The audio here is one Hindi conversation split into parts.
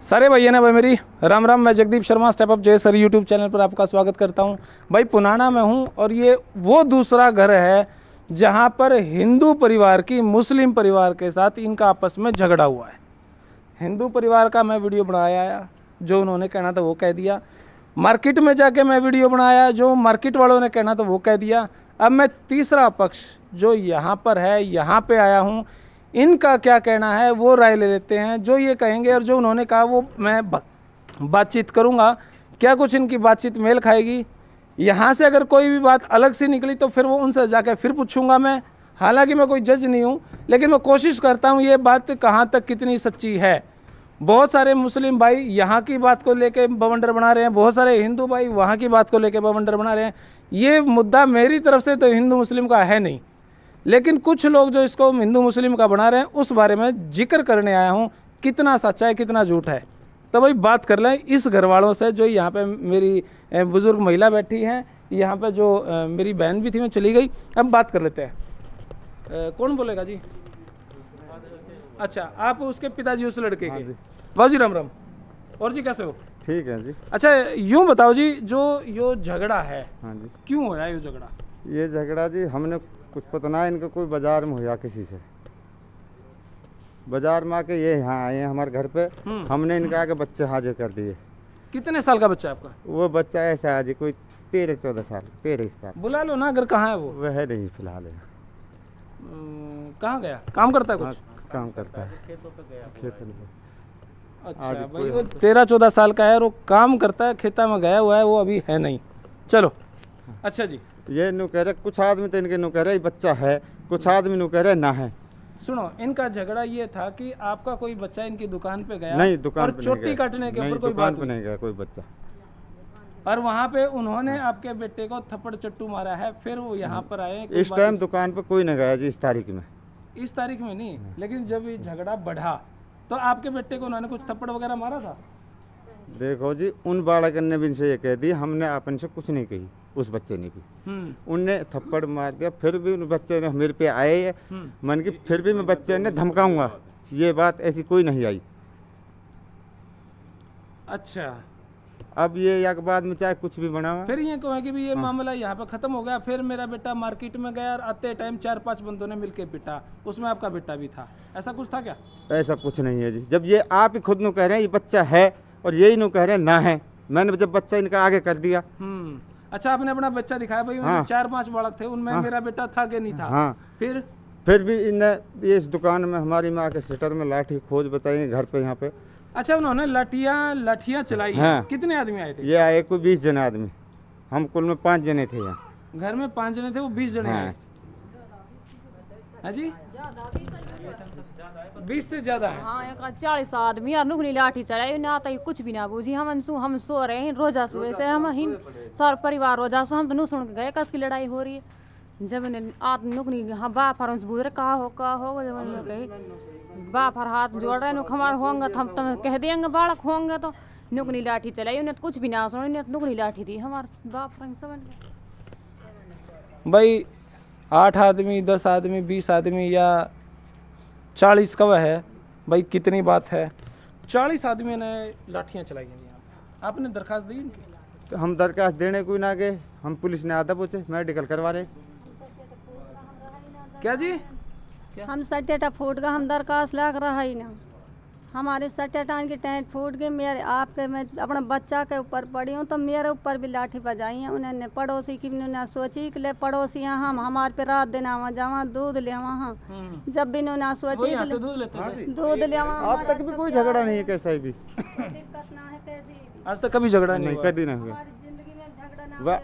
सारे भैया ने भाई मेरी राम राम। मैं जगदीप शर्मा स्टेप अप जय सर यूट्यूब चैनल पर आपका स्वागत करता हूं। भाई पुनाना में हूं और ये वो दूसरा घर है जहां पर हिंदू परिवार की मुस्लिम परिवार के साथ इनका आपस में झगड़ा हुआ है। हिंदू परिवार का मैं वीडियो बनाया, जो उन्होंने कहना था वो कह दिया। मार्केट में जाके मैं वीडियो बनाया, जो मार्केट वालों ने कहना था वो कह दिया। अब मैं तीसरा पक्ष जो यहाँ पर है, यहाँ पे आया हूँ, इनका क्या कहना है वो राय ले लेते हैं। जो ये कहेंगे और जो उन्होंने कहा वो मैं बातचीत करूँगा। क्या कुछ इनकी बातचीत मेल खाएगी? यहाँ से अगर कोई भी बात अलग से निकली तो फिर वो उनसे जाकर फिर पूछूंगा मैं। हालांकि मैं कोई जज नहीं हूँ, लेकिन मैं कोशिश करता हूँ ये बात कहाँ तक कितनी सच्ची है। बहुत सारे मुस्लिम भाई यहाँ की बात को लेके बवंडर बना रहे हैं, बहुत सारे हिंदू भाई वहाँ की बात को लेके बवंडर बना रहे हैं। ये मुद्दा मेरी तरफ से तो हिंदू मुस्लिम का है नहीं, लेकिन कुछ लोग जो इसको हिंदू मुस्लिम का बना रहे हैं उस बारे में जिक्र करने आया हूँ, कितना सच्चा है कितना झूठ है। तो भाई बात कर लें इस घर वालों से। जो यहाँ पे मेरी बुजुर्ग महिला बैठी हैं, यहाँ पे जो मेरी बहन भी थी मैं चली गई। अब बात कर लेते हैं। कौन बोलेगा जी? अच्छा, आप उसके पिताजी उस लड़के के? बाबू जी राम राम। और जी कैसे हो? ठीक है जी। अच्छा यूँ बताओ जी, जो यो झगड़ा है, हाँ जी, क्यों होया ये झगड़ा? ये झगड़ा जी हमने कुछ पता ना इनका कोई बाजार में हुआ किसी से। बाजार में आके ये यहाँ आए हैं हमारे घर पे। हमने इनके आगे बच्चे हाजिर कर दिए। कितने साल का बच्चा है आपका? वो बच्चा ऐसा है जी, कोई 13-14 साल, 13 साल। बुला लो ना, अगर कहाँ है वो? वह है नहीं फिलहाल है। कहाँ गया? काम करता है कुछ? हाँ, काम करता है खेतों में। अच्छा आज भाई, वो 13-14 साल का है और वो काम करता है, खेता में गया हुआ है, वो अभी है नहीं। चलो अच्छा जी। ये नु कह रहे, कुछ आदमी तो इनके नु कह रहे बच्चा है, कुछ आदमी नु कह रहे ना है। सुनो, इनका झगड़ा ये था कि आपका कोई बच्चा इनकी दुकान पे गया नहीं, दुकान और पे नहीं चोटी गया। काटने के नहीं, ऊपर कोई दुकान बात पे हुई नहीं गया कोई बच्चा। और वहाँ पे उन्होंने आपके बेटे को थप्पड़ चट्टू मारा है। फिर वो यहाँ पर आए। कोई इस बात टाइम दुकान पे कोई नहीं गया जी इस तारीख में। इस तारीख में नहीं, लेकिन जब ये झगड़ा बढ़ा तो आपके बेटे को उन्होंने कुछ थप्पड़ वगैरह मारा था? देखो जी, उन बालक ने भी इनसे ये कह दी, हमने अपन से कुछ नहीं कही, उस बच्चे ने भी। उनने थप्पड़ मार दिया, फिर भी उन बच्चे ने मेरे पे आए है। मन की फिर भी मैं बच्चे ने धमकाऊंगा, ये बात ऐसी कोई नहीं आई। अच्छा, अब ये या के बाद में चाहे कुछ भी बना हुआ। फिर ये कहें कि भी ये मामला यहाँ पे खत्म हो गया। फिर मेरा बेटा मार्केट में गया और आते टाइम 4-5 बंदों ने मिलके पिटा, उसमें आपका बेटा भी था। ऐसा कुछ था क्या? ऐसा कुछ नहीं है जी। जब ये आप ही खुद नु कह रहे हैं ये बच्चा है और यही नु कह रहे हैं ना है, मैंने जब बच्चा इनका आगे कर दिया। अच्छा, आपने अपना बच्चा दिखाया भाई? हाँ। 4-5 बालक थे, उनमें मेरा बेटा था कि नहीं था? हाँ। फिर भी इनने इस दुकान में हमारी माँ के शटर में लाठी खोज बताई घर पे यहाँ पे। अच्छा, उन्होंने लाठियाँ चलाई? हाँ। कितने आदमी आए थे? ये आए कोई 20 जने आदमी। हम कुल में 5 जने थे यहाँ। घर में 5 जने थे, वो 20 जने आए? हाँ जी, 20 से ज्यादा है। हाँ, 40 आदमी और नुकनी लाठी चलाई ना, तो कुछ भी ना बूझी। हम सो रहे हैं रोजा सुबह से, हम सारा परिवार रोजा सो। हम तो नु सुन के गए कस की लड़ाई हो रही है। जब नुकनी हाँ बाफर बूझ रहे का हो जब उन्होंने कही बाफर हाथ जोड़ रहे नुक हमारे होंगे तो हम तुम्हें कह देंगे बालक होंगे। तो नुकनी लाठी चलाई, उन्हें तो कुछ भी ना सुना, उन्हें नुकनी लाठी दी हमारे बाप रंग सब। भाई 8 आदमी, 10 आदमी, 20 आदमी या 40 कब है भाई, कितनी बात है? 40 आदमी ने लाठियाँ चलाई हैं यहाँ पे। आपने दरखास्त दी उनकी? तो हम दरखास्त देने कोई ना गए, हम पुलिस ने आधा पूछे, मेडिकल करवा रहे। क्या जी? हम सटेटा फूट गए, हम दरखास्त लाग रहा ही ना। हमारे सटेटान की टेंट फूट गई। मेरे आपके मैं अपना बच्चा के ऊपर पड़ी हूँ तो मेरे ऊपर भी लाठी बजाई है उन्होंने। पड़ोसी की उन्होंने सोची कि ले पड़ोसी हम हमारे पे रात दिन आवा जावा दूध ले वहाँ। जब भी उन्होंने सोची दूध ले आज तक भी कोई झगड़ा नहीं है कैसा भी। दिक्कत ना है कैसी। आज तक कभी झगड़ा नहीं हुआ? कभी नहीं हुआ जिंदगी में झगड़ा ना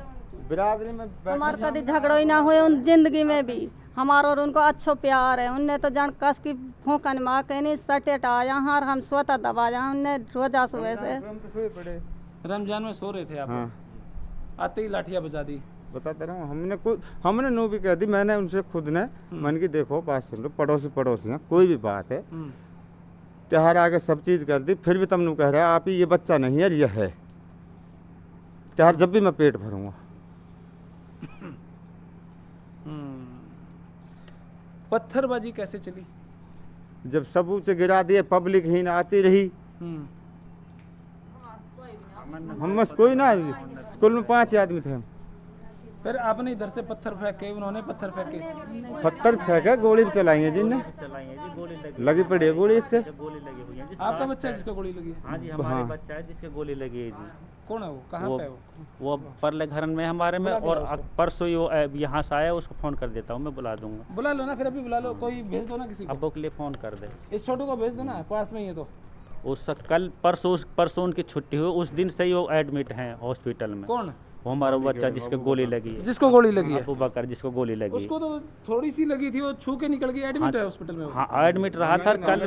बिरादरी में। हमारे कभी झगड़ो ही ना हुए उन जिंदगी में भी। हमारा और उनको अच्छो प्यार है। उनने तो जान कस की फूकन माँ कहनी सटेट आया और हम स्वतः दबा जाए। उनने रोजा सुबह से रमजान में सो रहे थे आप? हाँ। आते ही लाठियाँ बजा दी? बताता रहा हूँ, हमने नो भी कह दी। मैंने उनसे खुद ने मन की देखो बात सुन लो, पड़ोसी हैं, कोई भी बात है त्योहार आगे सब चीज़ कर दी। फिर भी तुम कह रहे आप ही ये बच्चा नहीं है, ये है त्योहार जब भी मैं पेट भरूंगा। पत्थरबाजी कैसे चली? जब सब ऊँचे गिरा दिए, पब्लिक ही ना आती रही हम बस कोई ना, स्कूल में 5 आदमी थे हम। फिर आपने इधर से पत्थर फेंके, उन्होंने पत्थर फेंके। पत्थर फेंके, गोली भी चलाई है जिनने, लगी पड़ी है गोली इसके। आपका बच्चा है जिसको गोली लगी है? हाँ जी, हमारे बच्चा है जिसके गोली लगी है जी। कौन है वो, कहाँ पे है वो? परले घर में हमारे में, और परसों ही वो यहाँ से आया, उसको फ़ोन कर देता हूँ, मैं बुला दूंगा। बुला लो ना, फिर अभी बुला लो, कोई भेज दो ना किसी को। अब्बू के लिए फ़ोन कर दे। इस छोटू को भेज दो ना, पास में ही है तो। उस कल परसों उनकी छुट्टी हुई, उस दिन से ही वो एडमिट हैं हॉस्पिटल में। कौन? वो हमारा बच्चा जिसके गोली लगी है, जिसको गोली लगी है? अबू बकर जिसको गोली लगी है। उसको तो थोड़ी सी लगी थी, वो छू के निकल गई, एडमिट है हॉस्पिटल में वो। हाँ, एडमिट रहा था कल।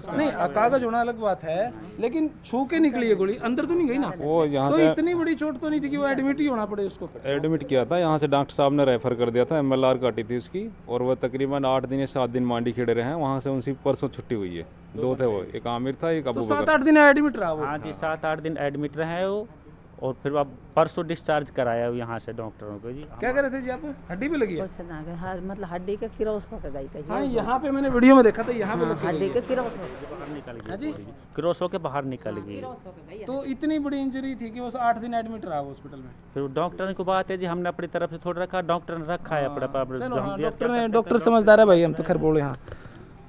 नहीं, कागज होना अलग बात है, लेकिन छू के निकली है गोली, अंदर तो नहीं गई ना। वो यहाँ तो से इतनी बड़ी चोट तो नहीं थी कि वो एडमिट ही होना पड़े उसको। एडमिट किया था, यहाँ से डॉक्टर साहब ने रेफर कर दिया था, MLR काटी थी उसकी, और वो तकरीबन 8 दिन या 7 दिन मांडी खेड़े रहे हैं। वहाँ से उनकी परसों छुट्टी हुई है। 2 थे वो, एक आमिर था, एक तो अबू 7-8 दिन एडमिट रहा वो। हाँ जी, 7-8 दिन एडमिट रहे वो, और फिर अब परसों डिस्चार्ज कराया यहाँ से डॉक्टरों को जी। क्या कर रहे थे जी आप? हड्डी पे लगी है? कुछ ना गए, हाँ, मतलब हड्डी के किरोस हो गई थी। हाँ, यहाँ पे मैंने वीडियो में देखा था, यहाँ पे लगी हड्डी है। के किरोस हो गई। बाहर निकल हाँ गई जी? क्रॉस होके बाहर निकल गई। तो इतनी बड़ी इंजरी थी कि वो 8 दिन एडमिट रहा हॉस्पिटल में। फिर डॉक्टर को बात है जी, हमने अपनी तरफ से थोड़ा रखा, डॉक्टर ने रखा है अपने पर। चलो हाँ, डॉक्टर समझदार है भाई, हम तो खैर बोले। हाँ,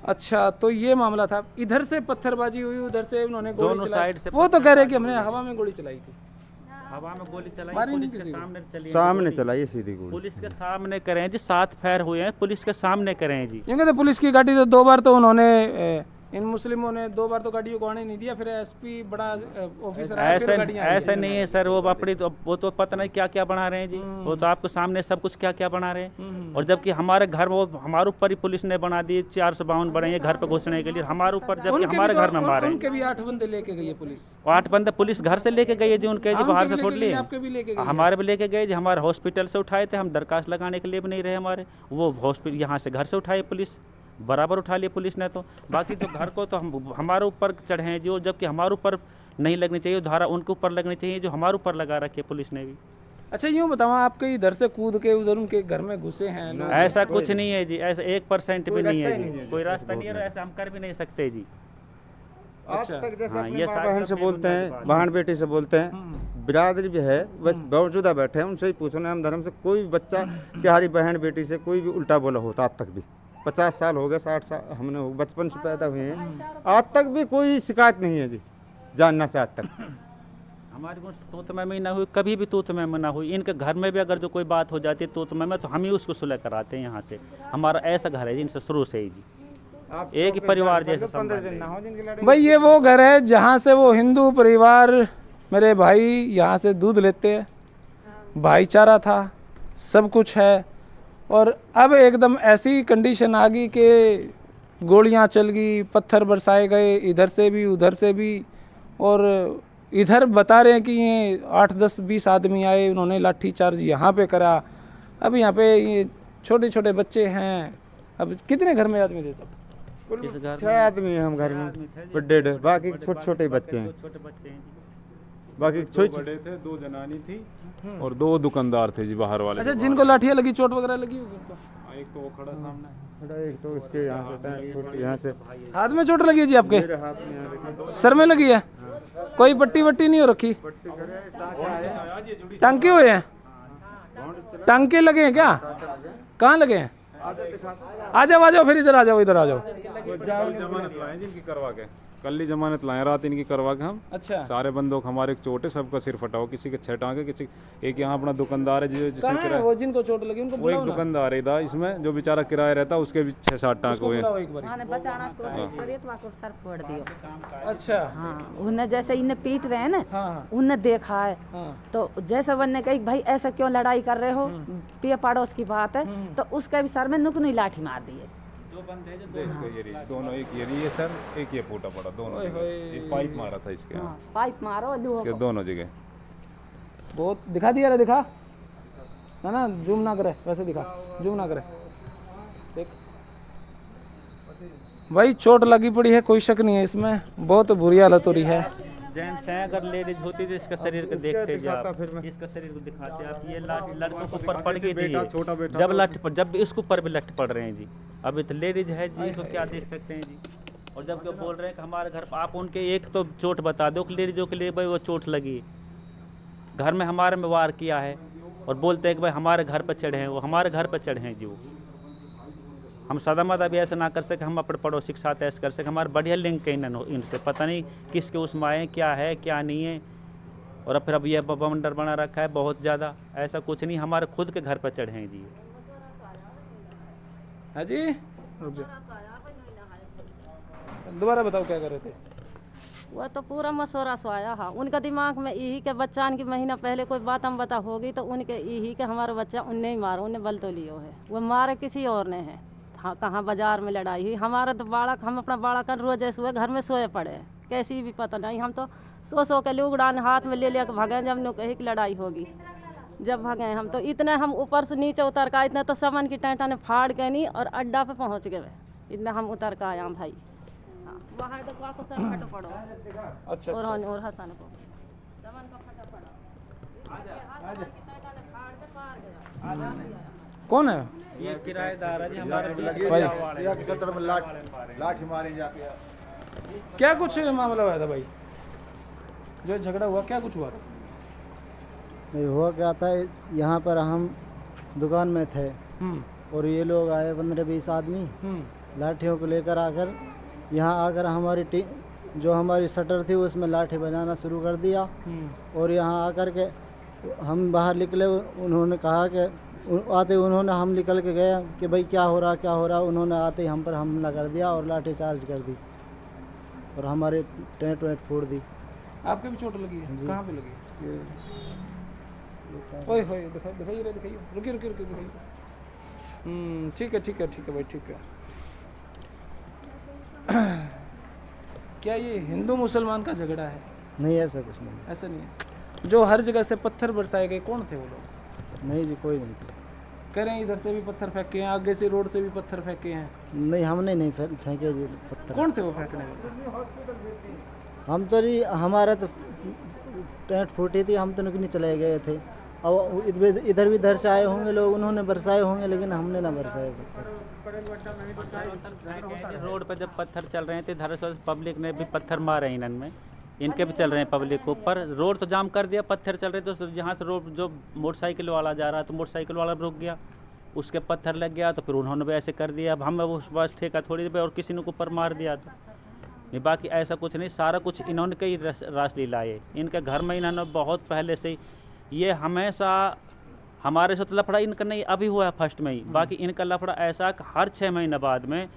अच्छा, तो ये मामला था। इधर से पत्थरबाजी हुई, उधर से उन्होंने गोली दोनों चलाई। साइड से वो तो कह रहे कि हमने हवा में गोली चलाई थी। हवा में गोली चलाई, मारी नहीं पुलिस के किसी को? सामने चली है सामने गोली। चलाई सीधी गोली। पुलिस के सामने करें जी, 7 फायर हुए हैं, पुलिस के सामने करें जी। ये कहते पुलिस की गाड़ी तो 2 बार तो उन्होंने इन मुस्लिमों ने 2 बार तो गाड़ियों को आने नहीं दिया, फिर एसपी बड़ा ऑफिसर आया, फिर गाड़ियां आई। ऐसा नहीं है सर, वो अपनी तो वो तो पता नहीं क्या क्या बना रहे हैं जी। वो तो आपको सामने सब कुछ क्या क्या बना रहे हैं। और जबकि हमारे घर, वो हमारे ऊपर ही पुलिस ने बना दिए 452 बने हैं घर पे घुसने के लिए हमारे ऊपर, जबकि उनके हमारे भी तो- घर में मारे हैं। उनके भी 8 बंदे लेके गई है पुलिस। 8 बंदे पुलिस घर से लेके गई है जी, उनके जी हाँ, बाहर उनके से भी थोड़ी लेके लिए गई, आपके भी लेके गई। हमारे भी लेके गए जी, हमारे हॉस्पिटल से उठाए थे, हम दरखास्त लगाने के लिए भी नहीं रहे हमारे। वो हॉस्पिटल यहाँ से घर से उठाए पुलिस, बराबर उठा लिए पुलिस ने। तो बाकी तो घर को तो हम हमारे ऊपर चढ़े हैं जी, जबकि हमारे ऊपर नहीं लगनी चाहिए धारा, उनके ऊपर लगनी चाहिए जो हमारे ऊपर लगा रखी है पुलिस ने भी। अच्छा, यूँ बताओ, आपके इधर से कूद के उधर उनके घर में घुसे हैं लोग? ऐसा कुछ नहीं है जी, ऐसा 1% भी नहीं है रास्ता ही नहीं जी, है जी, कोई ऐसे रास्ता नहीं है, और ऐसा हम कर भी नहीं सकते जी। आज तक जैसे हाँ, अपने ये माँ सारे बहन सब से बोलते हैं, बात। बहन बेटी से बोलते हैं, बिरादरी भी है, बस बावजूदा बैठे हैं, उनसे ही पूछो ना, हम धर्म से कोई भी बच्चा कि हमारी बहन बेटी से कोई भी उल्टा बोला होता आज तक भी। 50 साल हो गए, 60 साल हमने बचपन से पैदा हुए हैं, आज तक भी कोई शिकायत नहीं है जी, जानना से आज तक। हमारे को तूत में ना हुई, कभी भी तूत में ना हुई। इनके घर में भी अगर जो कोई बात हो जाती है तूत में, तो हम ही उसको सुलह कराते हैं यहाँ से। हमारा ऐसा घर है जी, इनसे शुरू से ही जी, एक ही परिवार जैसे 15 दिन ना हो जिनकी लड़ाई। भाई, ये वो घर है जहाँ से वो हिंदू परिवार, मेरे भाई यहाँ से दूध लेते हैं, भाईचारा था, सब कुछ है। और अब एकदम ऐसी कंडीशन आ गई कि गोलियां चल गई, पत्थर बरसाए गए, इधर से भी उधर से भी। और इधर बता रहे हैं कि ये 8, 10, 20 आदमी आए, उन्होंने लाठी चार्ज यहाँ पे करा। अब यहाँ पे ये छोटे छोटे बच्चे हैं। अब कितने घर में आदमी थे तब? कुल इस घर 6 आदमी हैं हम घर में, बड़े बाकी छोटे छोटे बच्चे हैं, छोटे बच्चे हैं जी। बाकी 2 छोटे बड़े थे, 2 जनानी थी, और 2 दुकानदार थे जी बाहर वाले। अच्छा, जिनको लाठियाँ लगी, चोट वगैरह लगी होगी उनको? एक तो वो खड़ा सामने, एक तो उसके यहाँ से, यहाँ से हाथ में चोट लगी है जी आपके? मेरे हाथ में यहाँ देखिए, सर में लगी है? कोई पट्टी वट्टी नहीं हो रखी? टांके हुए हैं? टांके लगे हैं क्या? कहाँ लगे हैं? आ जाओ, फिर इधर आ जाओ, इधर आ जाओ। जमानत लाए जिनकी करवा के, कल ही जमानत लाए रात इनकी करवा के हम। अच्छा, सारे बंदों को हमारे चोट है, सबका सिर फटा हो, किसी के 6 टांगे, किसी एक यहाँ अपना दुकानदार है जिसने कहाँ है किराया, वो जिनको चोट लगी? उनको वो बुलाओ एक ना। दुकानदार है इधर, इसमें जो बेचारा किराया रहता है, उसके भी 6-7 टांगे उसको हुए। बुलाओ एक बार। माने बचाना की कोशिश करिए तो आपको सर फोड़ दियो। अच्छा, हाँ, उन्हें जैसे इन्हें पीट रहे हैं ना, हाँ उन्हें देखा है, हाँ। तो जैसे बनने कही भाई ऐसा क्यों लड़ाई कर रहे हो, पिया पड़ोस की बात है, तो उसके भी सर में नुकनी लाठी मार दी है। दोनों, एक ये सर, एक ये फूटा पड़ा, दोनों एक पाइप मारा था इसके यहाँ, हाँ, पाइप मारो लूहो ये को। दोनों जगह। बहुत दिखा दिया रे, दिखा ना, जूम ना करे, वैसे दिखा, जूम ना करे, देख भाई, चोट लगी पड़ी है, कोई शक नहीं है इसमें, बहुत बुरी हालत हो रही है। जेंट्स हैं, अगर लेडीज होती तो इसका शरीर को देखते जी आप, इसका शरीर को दिखाते आप। ये लड़कों के ऊपर पड़ गई थी ये, छोटा बेटा जब लठ पर, जब इसके ऊपर भी लठ पड़ रहे हैं जी। अभी तो लेडीज है जी, इसको क्या देख सकते हैं जी। और जब वो बोल रहे हैं कि हमारे घर पर, आप उनके एक तो चोट बता दो लेडीजों के लिए भाई वो चोट लगी, घर में हमारे में वार किया है और बोलते हैं कि भाई हमारे घर पर चढ़े हैं, वो हमारे घर पर चढ़े हैं जी। वो हम सदा मदा भी ऐसा ना कर सके, हम अपने पड़ोसी के साथ ऐसा कर सके। हमारे बढ़िया लिंक है इनसे, पता नहीं किसके उसमें आए, क्या है क्या नहीं है। और फिर अब यह बवंडर बना रखा है बहुत ज़्यादा। ऐसा कुछ नहीं, हमारे खुद के घर पर चढ़े हैं जी। हाँ जी, रुक जाओ, दोबारा बताओ क्या कर रहे थे। वो तो पूरा मशवरा सो आया। हाँ, उनका दिमाग में यही के बच्चा की महीना पहले कोई बात हम बता होगी तो उनके यही के हमारा बच्चा उनने ही मारा, उनने बल तो लियो है, वो मारे किसी और ने है। हाँ, कहाँ बाजार में लड़ाई हुई। हमारा तो बालक, हम अपना बालक रोज ऐसे घर में सोए पड़े हैं, कैसी भी पता नहीं। हम तो सो के लुगड़ान हाथ में ले के भागे जब नो कही कि लड़ाई होगी। जब भागे हम तो इतने, हम ऊपर से नीचे उतर का इतना तो सामान की टेंटा ने फाड़ के नहीं और अड्डा पे पहुंच गए। इतना हम उतर का आया भाई। हाँ, वहाँ तो को सर फटो पड़ो। अच्छा, और हसन को सामान का फटा पड़ा। कौन है ये किराएदार है जी हमारे लाठी मारी जाती है। क्या कुछ मामला हुआ था भाई, जो झगड़ा हुआ क्या कुछ हुआ था? नहीं हुआ क्या था, यहाँ पर हम दुकान में थे और ये लोग आए 15-20 आदमी लाठियों को लेकर आकर यहाँ आकर हमारी जो हमारी शटर थी उसमें लाठी बजाना शुरू कर दिया। और यहाँ आकर के हम बाहर निकले, उन्होंने कहा कि आते उन्होंने, हम निकल के गए कि भाई क्या हो रहा क्या हो रहा। उन्होंने आते ही हम पर हमला कर दिया और लाठी चार्ज कर दी और हमारे टेंट वेंट फोड़ दी। आपके भी चोट लगी है? कहाँ पे लगी? ओए होए, दिखाइए रुकिए दिखाइए। ठीक है भाई, ठीक है। क्या ये हिंदू मुसलमान का झगड़ा है? नहीं, ऐसा कुछ नहीं। ऐसा नहीं है। जो हर जगह से पत्थर बरसाए गए, कौन थे वो लोग? नहीं जी, कोई नहीं थे। कह रहे हैं इधर से भी पत्थर फेंके हैं, आगे से रोड से भी पत्थर फेंके हैं। नहीं, हमने नहीं फेंके जी पत्थर। कौन थे वो फेंकने वाले? हम तो जी, हमारा तो टेंट फूटी थी, हम तो नहीं चले गए थे। अब इधर भी इधर से आए होंगे लोग, उन्होंने बरसाए होंगे, लेकिन हमने ना बरसाए पत्थर। रोड पर जब पत्थर चल रहे थे, इधर से पब्लिक ने भी पत्थर मारे हैं इनमें, इनके भी चल रहे हैं पब्लिक के ऊपर। रोड तो जाम कर दिया, पत्थर चल रहे तो यहाँ से रोड जो मोटरसाइकिल वाला जा रहा तो मोटरसाइकिल वाला रुक गया, उसके पत्थर लग गया तो फिर उन्होंने भी ऐसे कर दिया। अब हम उस बस ठेका थोड़ी देर और किसी ने ऊपर मार दिया था। नहीं, बाकी ऐसा कुछ नहीं, सारा कुछ इन्होंने कई रासलीला है। इनके घर में इन्होंने बहुत पहले से ये हमेशा हमारे साथ लफड़ा इनका नहीं अभी हुआ है फर्स्ट में ही। बाकी इनका लफड़ा ऐसा कि हर 6 महीने बाद में,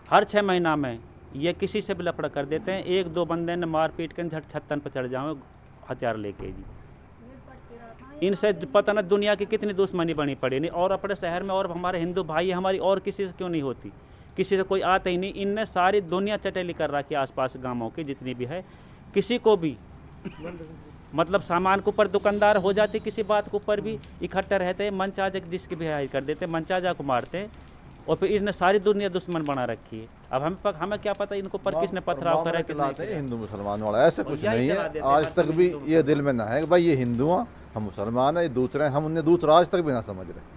हर 6 महीना में ये किसी से भी लफड़ा कर देते हैं। 1-2 बंदे ने मार पीट कर झट छत्तन पर चढ़ जाओ हथियार लेके जी। इनसे पता ना दुनिया की कितनी दुश्मनी बनी पड़ी नहीं। और अपने शहर में और हमारे हिंदू भाई हमारी और किसी से क्यों नहीं होती, किसी से कोई आता ही नहीं। इनने सारी दुनिया चटेली कर रखी है, आसपास गाँवों की जितनी भी है। किसी को भी मतलब सामान के ऊपर दुकानदार हो जाते, किसी बात के ऊपर भी इकट्ठा रहते हैं, मनचाहा जिसकी भी हाई कर देते, मनचाहा को मारते हैं। और फिर इन्हें सारी दुनिया दुश्मन बना रखी है। अब हमें क्या पता इनको पर किसने पथराव करा है, किसने। हिंदू मुसलमान वाला ऐसा कुछ नहीं है, आज तक भी ये दिल में ना है कि भाई ये हिंदू हैं, हम मुसलमान हैं, ये दूसरे हैं, हम उन्हें दूसरा आज तक भी ना समझ रहे,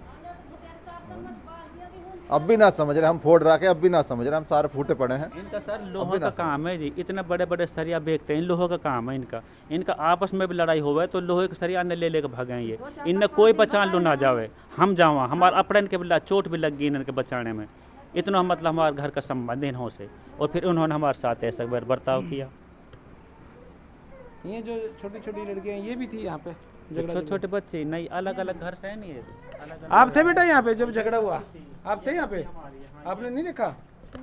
अब भी ना समझ रहे। हम फोड़ रखे अब भी ना समझ रहे, हम सारे फूटे पड़े हैं। इनका सर लोहा का काम है जी, इतने बड़े बड़े सरिया बेचते हैं, लोहा का काम है इनका आपस में भी लड़ाई हो गए तो लोहे के सरिया ने ले भागे ये। इनने कोई बचान लो ना जावे, हम जावा, हमारे अपने इनके चोट भी लग गई इनके बचाने में। इतना मतलब हमारे घर का संबंध इन्हों से, और फिर उन्होंने हमारे साथ ऐसा बर्ताव किया। ये जो छोटी छोटी लड़कियां ये भी थी यहाँ पे, छोटे छोटे बच्चे नहीं, अलग अलग घर से है नहीं, आप थे बेटा यहाँ पे जब झगड़ा हुआ? आप थे यहाँ पे? आपने नहीं देखा?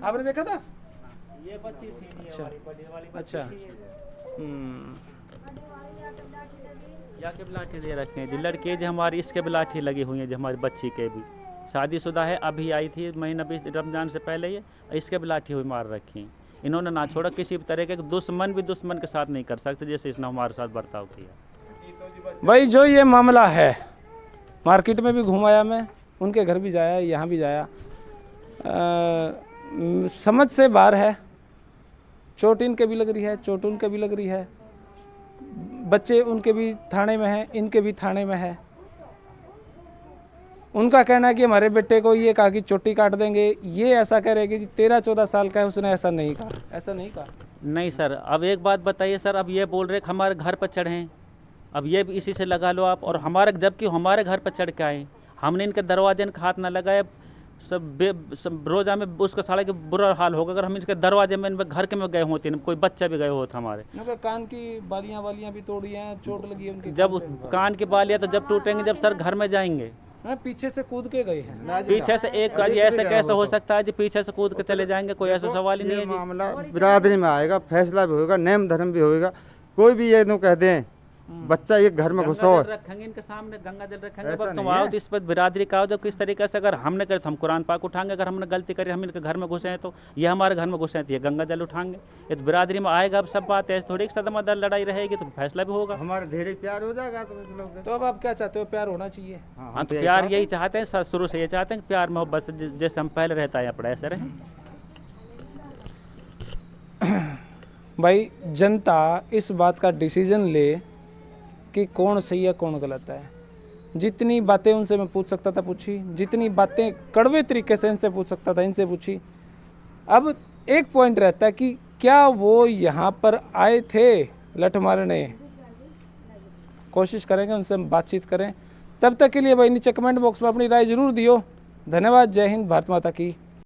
आपने देखा था? ये बच्ची थी। अच्छा। या के लाठी दे रखे हैं जी, लड़के जो हमारी इसके भी लाठी लगी हुई है, जो हमारी बच्ची के भी शादीशुदा है, अभी आई थी महीना 20 रमजान से पहले, ये इसके भी लाठी हुई मार रखी हैं। इन्होंने ना छोड़ा, किसी भी तरह के दुश्मन भी दुश्मन के साथ नहीं कर सकते जैसे इसने हमारे साथ बर्ताव किया। भाई जो ये मामला है, मार्केट में भी घुमाया मैं, उनके घर भी जाया, यहाँ भी जाया, समझ से बाहर है। चोट इनके भी लग रही है, चोट उनके भी लग रही है, बच्चे उनके भी थाने में हैं, इनके भी थाने में है। उनका कहना है कि हमारे बेटे को ये कहा कि चोटी काट देंगे, ये ऐसा कह रहे कि 13-14 साल का है, उसने ऐसा नहीं कहा, ऐसा नहीं कहा। नहीं सर, अब एक बात बताइए सर, अब ये बोल रहे कि हमारे घर पर चढ़े हैं, अब ये भी इसी से लगा लो आप। और हमारे जबकि हमारे घर पर चढ़ के आए, हमने इनके दरवाजे में हाथ ना लगाया, सब रोजा में उसका साला के बुरा हाल होगा अगर हम इसके दरवाजे में घर के में गए होते, कोई बच्चा भी गए होते हमारे। उनके कान की बालियां भी तोड़ी हैं, चोट लगी है उनके जब कान की बालियां तो जब टूटेंगे जब सर घर में जाएंगे। पीछे से कूद के गए हैं, पीछे से एक ऐसे कैसे हो सकता है जी पीछे से कूद के चले जाएंगे, कोई ऐसा सवाल ही नहीं है जी। मामला बिरादरी में आएगा, फैसला भी होगा, नेम धर्म भी होगा। कोई भी ये नो कह दें बच्चा ये घर में घुसो रखेंगे इनके सामने, गंगा जल रखेंगे, बस तुम आओ तो इस पर बिरादरी का जब किस तरीके से अगर हमने करे तो हम कुरान पाक उठाएंगे, अगर हमने गलती करी हम इनके घर में घुसे हैं तो ये हमारे घर में घुसे हैं तो ये गंगा जल उठाएंगे। ये तो बिरादरी में आएगा, अब सब बात है, थोड़ी सदमादर लड़ाई रहेगी तो फैसला भी होगा। हमारा ढेर प्यार हो जाएगा तो अब आप क्या चाहते हो? प्यार होना चाहिए। हाँ तो प्यार यही चाहते हैं सर, शुरू से ये चाहते हैं प्यार मोहब्बत से जैसे हम पहले रहता है अपना ऐसे रहें। भाई जनता इस बात का डिसीजन ले कि कौन सही है कौन गलत है। जितनी बातें उनसे मैं पूछ सकता था पूछी, जितनी बातें कड़वे तरीके से इनसे पूछ सकता था इनसे पूछी। अब एक पॉइंट रहता है कि क्या वो यहाँ पर आए थे लठ मारने। कोशिश करेंगे उनसे हम बातचीत करें। तब तक के लिए भाई नीचे कमेंट बॉक्स में अपनी राय जरूर दियो। धन्यवाद। जय हिंद, भारत माता की